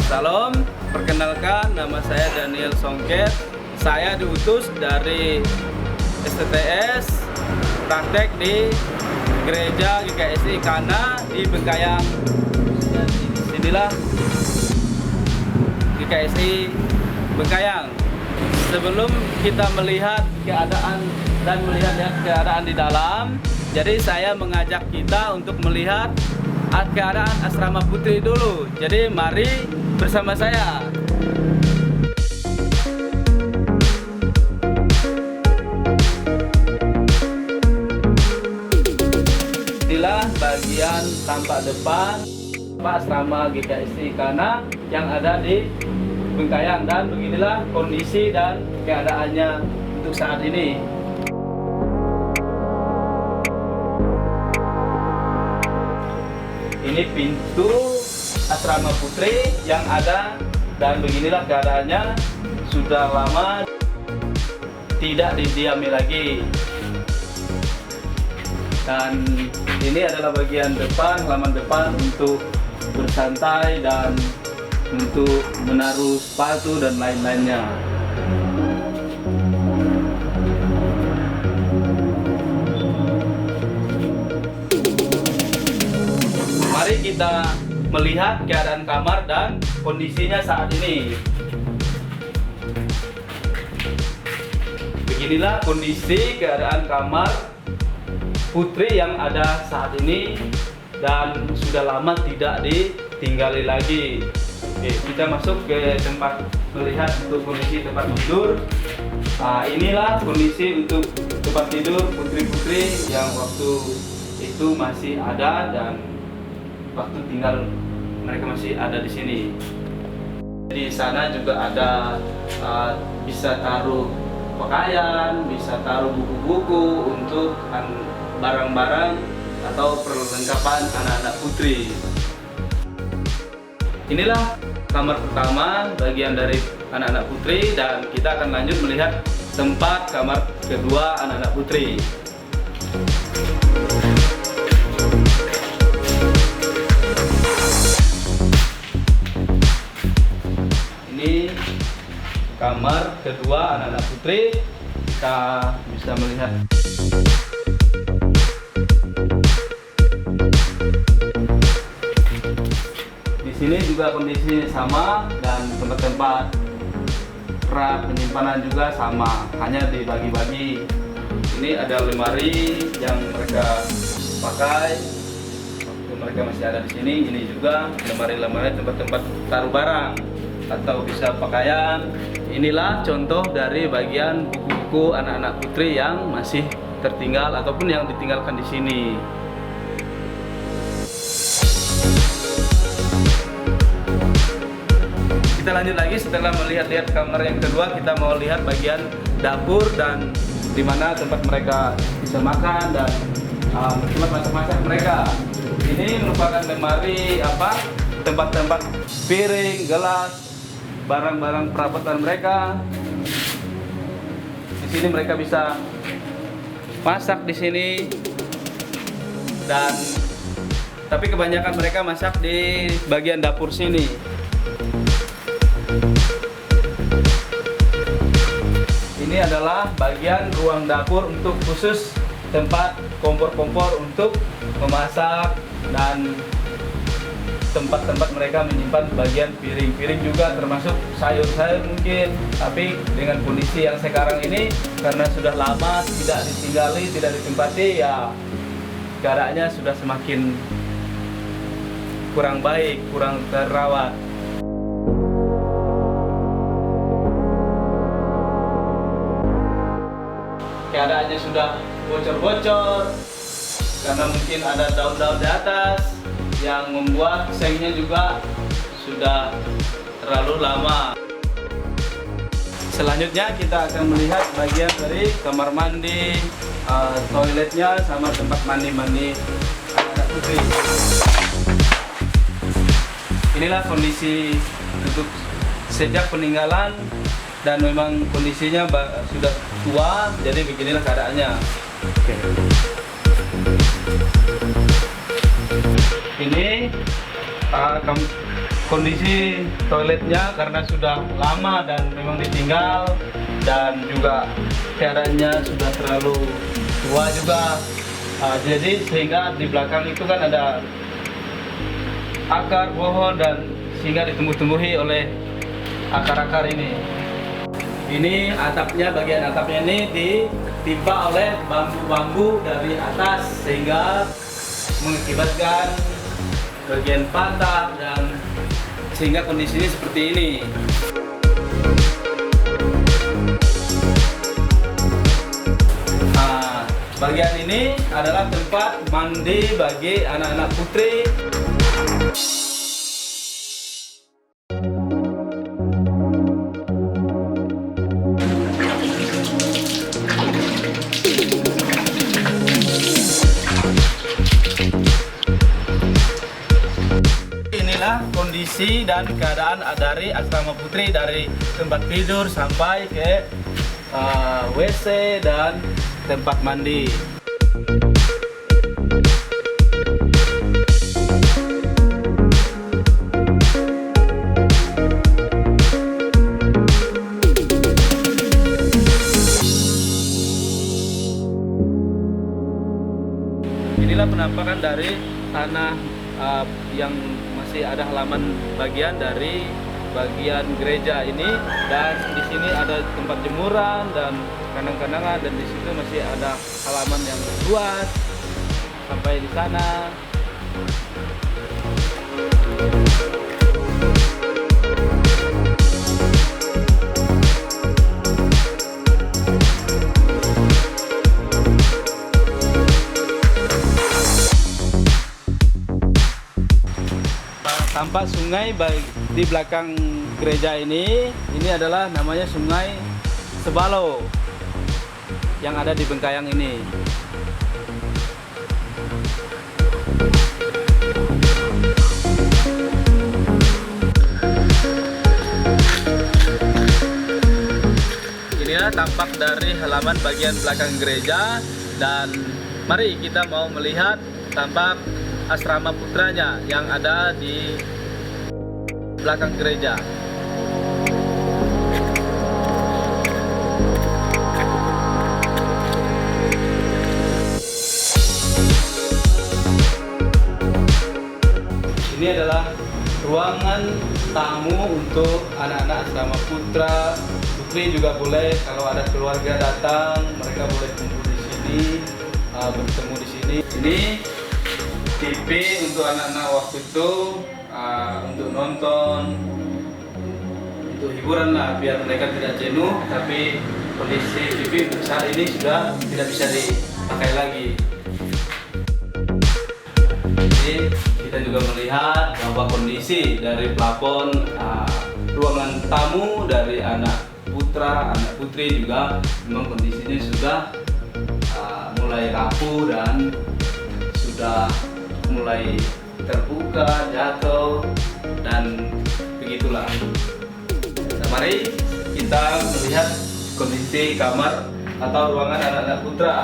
Salam, perkenalkan nama saya Daniel Songket. Saya diutus dari STTS praktek di Gereja GKSI Kana di Bengkayang. Inilah GKSI Bengkayang. Sebelum kita melihat keadaan dan melihat keadaan di dalam, jadi saya mengajak kita untuk melihat keadaan asrama putri dulu. Jadi mari bersama saya. Inilah bagian tampak depan asrama GKSI Kana yang ada di Bengkayang, dan beginilah kondisi dan keadaannya untuk saat ini. Ini pintu asrama putri yang ada, dan beginilah keadaannya. Sudah lama tidak didiami lagi. Dan ini adalah bagian depan, halaman depan untuk bersantai dan untuk menaruh sepatu dan lain-lainnya. Mari kita melihat keadaan kamar dan kondisinya saat ini. Beginilah kondisi keadaan kamar putri yang ada saat ini, dan sudah lama tidak ditinggali lagi. Oke, kita masuk ke tempat melihat untuk kondisi tempat tidur. Nah, inilah kondisi untuk tempat tidur putri-putri yang waktu itu masih ada dan waktu tinggal mereka masih ada di sini. Di sana juga ada bisa taruh pakaian, bisa taruh buku-buku untuk barang-barang atau perlengkapan anak-anak putri. Inilah kamar pertama bagian dari anak-anak putri, dan kita akan lanjut melihat tempat kamar kedua anak-anak putri. Ini kamar kedua anak-anak putri. Kita bisa melihat di sini juga kondisi sama, dan tempat-tempat rak penyimpanan juga sama, hanya dibagi-bagi. Ini ada lemari yang mereka pakai waktu mereka masih ada di sini. Ini juga lemari-lemari tempat-tempat taruh barang atau bisa pakaian. Inilah contoh dari bagian buku-buku anak-anak putri yang masih tertinggal ataupun yang ditinggalkan di sini. Kita lanjut lagi. Setelah melihat-lihat kamar yang kedua, kita mau lihat bagian dapur dan di mana tempat mereka bisa makan dan tempat masak-masak mereka. Ini merupakan lemari tempat-tempat piring, gelas, barang-barang perabotan mereka. Di sini mereka bisa masak di sini, dan tapi kebanyakan mereka masak di bagian dapur sini. Ini adalah bagian ruang dapur untuk khusus tempat kompor-kompor untuk memasak dan tempat-tempat mereka menyimpan bagian piring-piring juga, termasuk sayur-sayur mungkin. Tapi dengan kondisi yang sekarang ini, karena sudah lama tidak ditinggali, tidak ditempati, ya keadaannya sudah semakin kurang baik, kurang terawat. Keadaannya sudah bocor-bocor karena mungkin ada daun-daun di atas yang membuat sengnya juga sudah terlalu lama. Selanjutnya kita akan melihat bagian dari kamar mandi, toiletnya sama tempat mandi anak putri. Inilah kondisi untuk sejak peninggalan, dan memang kondisinya sudah tua, jadi beginilah keadaannya. Oke. Ini kondisi toiletnya karena sudah lama dan memang ditinggal, dan juga keadaannya sudah terlalu tua juga. Jadi sehingga di belakang itu kan ada akar pohon, dan sehingga ditumbuh-tumbuhi oleh akar-akar ini. Ini atapnya, bagian atapnya ini ditimpa oleh bambu-bambu dari atas, sehingga mengakibatkan bagian patah, dan sehingga kondisinya seperti ini. Nah, bagian ini adalah tempat mandi bagi anak-anak putri. Kondisi dan keadaan dari asrama putri, dari tempat tidur sampai ke WC dan tempat mandi. Inilah penampakan dari tanah yang masih ada halaman bagian dari bagian gereja ini, dan di sini ada tempat jemuran dan kandang-kandangan, dan di situ masih ada halaman yang luas sampai di sana. Tampak sungai di belakang gereja ini adalah namanya Sungai Sebalo yang ada di Bengkayang ini. Inilah tampak dari halaman bagian belakang gereja, dan mari kita mau melihat tampak asrama putranya yang ada di belakang gereja. Ini adalah ruangan tamu untuk anak-anak asrama putra. Putri juga boleh, kalau ada keluarga datang, mereka boleh kumpul di sini, bertemu di sini. Ini TV untuk anak-anak waktu itu, untuk nonton, untuk hiburan lah, biar mereka tidak jenuh. Tapi kondisi TV untuk saat ini sudah tidak bisa dipakai lagi. Jadi kita juga melihat bahwa kondisi dari plafon ruangan tamu dari anak putra, anak putri juga memang kondisinya sudah mulai rapuh dan sudah mulai terbuka, jatuh, dan begitulah. Nah, mari kita melihat kondisi kamar atau ruangan anak-anak putra.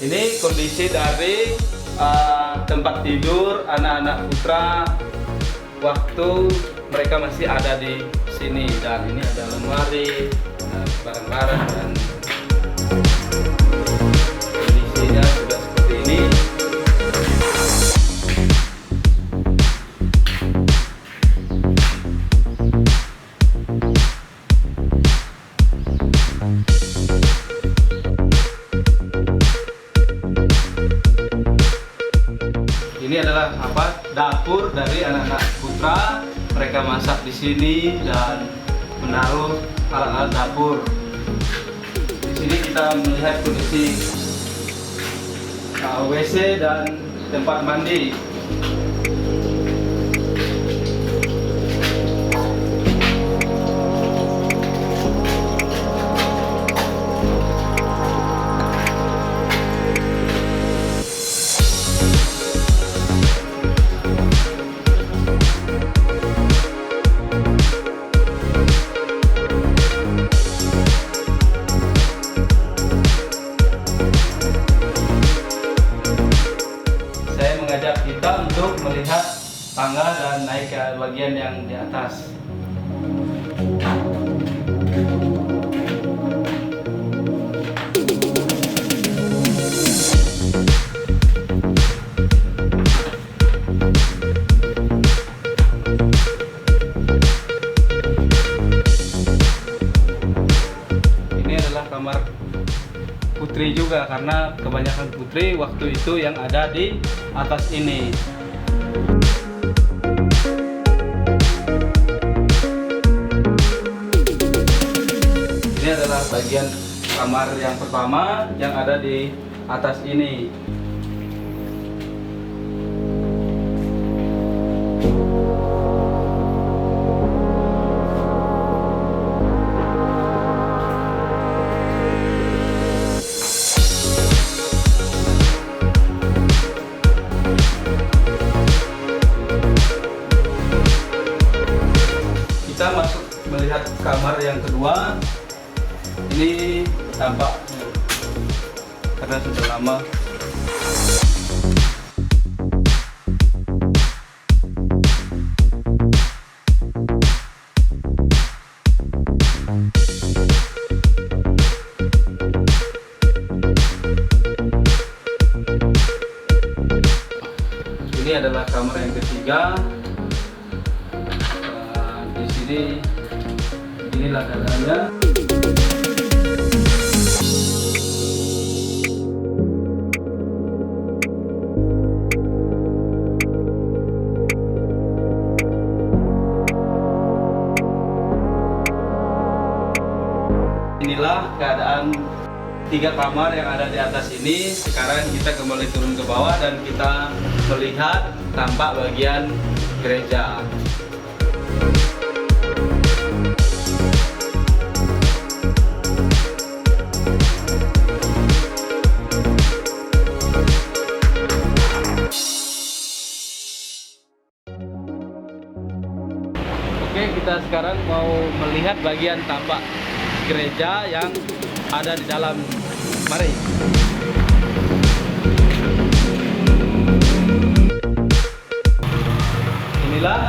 Ini kondisi dari tempat tidur anak-anak putra waktu mereka masih ada di sini. Dan ini ada lemari, barang-barang, dan kondisinya sudah seperti ini. Ini adalah dapur dari anak-anak putra. Mereka masak di sini dan menaruh alat-alat dapur. Di sini kita melihat kondisi WC dan tempat mandi. Kita untuk melihat tangga dan naik ke bagian yang di atas. Ini adalah kamar putri juga, karena kebanyakan putri waktu itu yang ada di atas ini. Ini adalah bagian kamar yang pertama yang ada di atas ini. Kita masuk melihat kamar yang kedua. Ini tampak karena sudah lama. Ini adalah kamar yang ketiga. Inilah keadaannya. Inilah keadaan 3 kamar yang ada di atas ini. Sekarang kita kembali turun ke bawah dan kita melihat tampak bagian gereja. Oke, kita sekarang mau melihat bagian tampak gereja yang ada di dalam. Mari. Inilah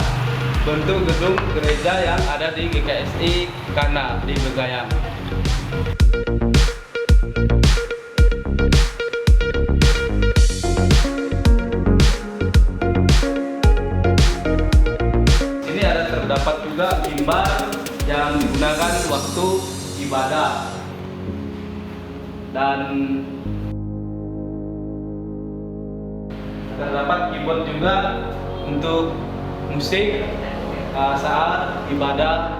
bentuk gedung gereja yang ada di GKSI Kana di Begayang. Terdapat juga mimbar yang digunakan waktu ibadah, dan terdapat keyboard juga untuk musik saat ibadah,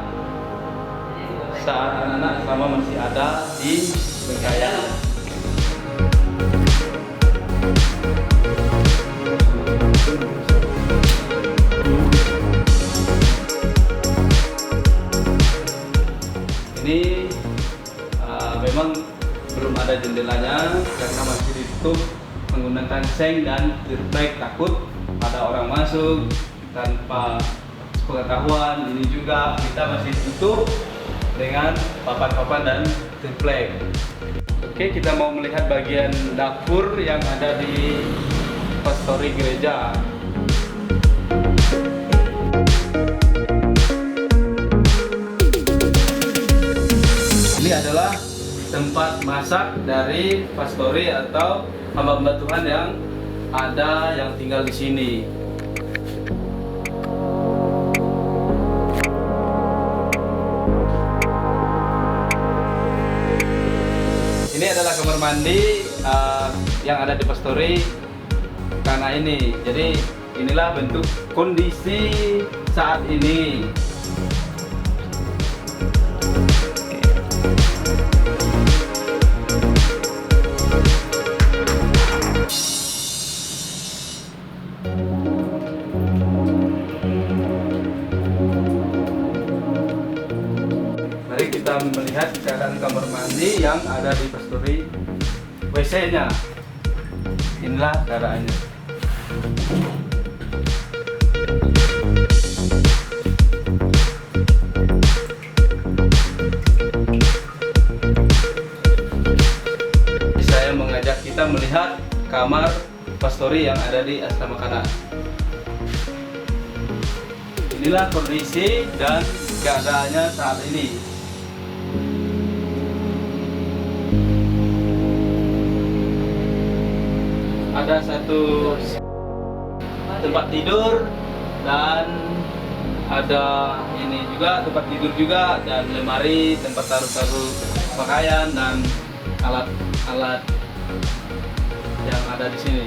saat anak-anak selama masih ada di Begayang. Ini memang belum ada jendelanya karena masih ditutup menggunakan seng dan triplek, takut ada orang masuk tanpa pengetahuan. Ini juga kita masih tutup dengan papan-papan dan triplek. Oke, kita mau melihat bagian dapur yang ada di pastori gereja. tempat masak dari pastori atau hamba-hamba Tuhan yang ada yang tinggal di sini. Ini adalah kamar mandi yang ada di pastori karena ini. Jadi inilah bentuk kondisi saat ini. Mari kita melihat keadaan kamar mandi yang ada di pastori. WC-nya. Inilah keadaannya. Saya mengajak kita melihat kamar pastori yang ada di asrama kanan. Inilah kondisi dan keadaannya saat ini. Ada satu tempat tidur dan ada ini juga tempat tidur juga, dan lemari tempat taruh pakaian dan alat-alat yang ada di sini.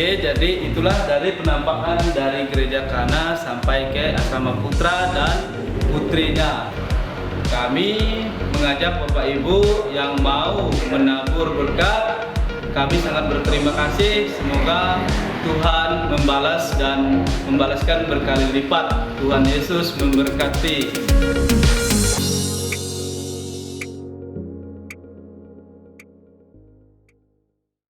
Oke, jadi itulah dari penampakan dari gereja Kana sampai ke asrama putra dan putrinya. Kami mengajak Bapak Ibu yang mau menabur berkat. Kami sangat berterima kasih. Semoga Tuhan membalas dan membalaskan berkali lipat. Tuhan Yesus memberkati.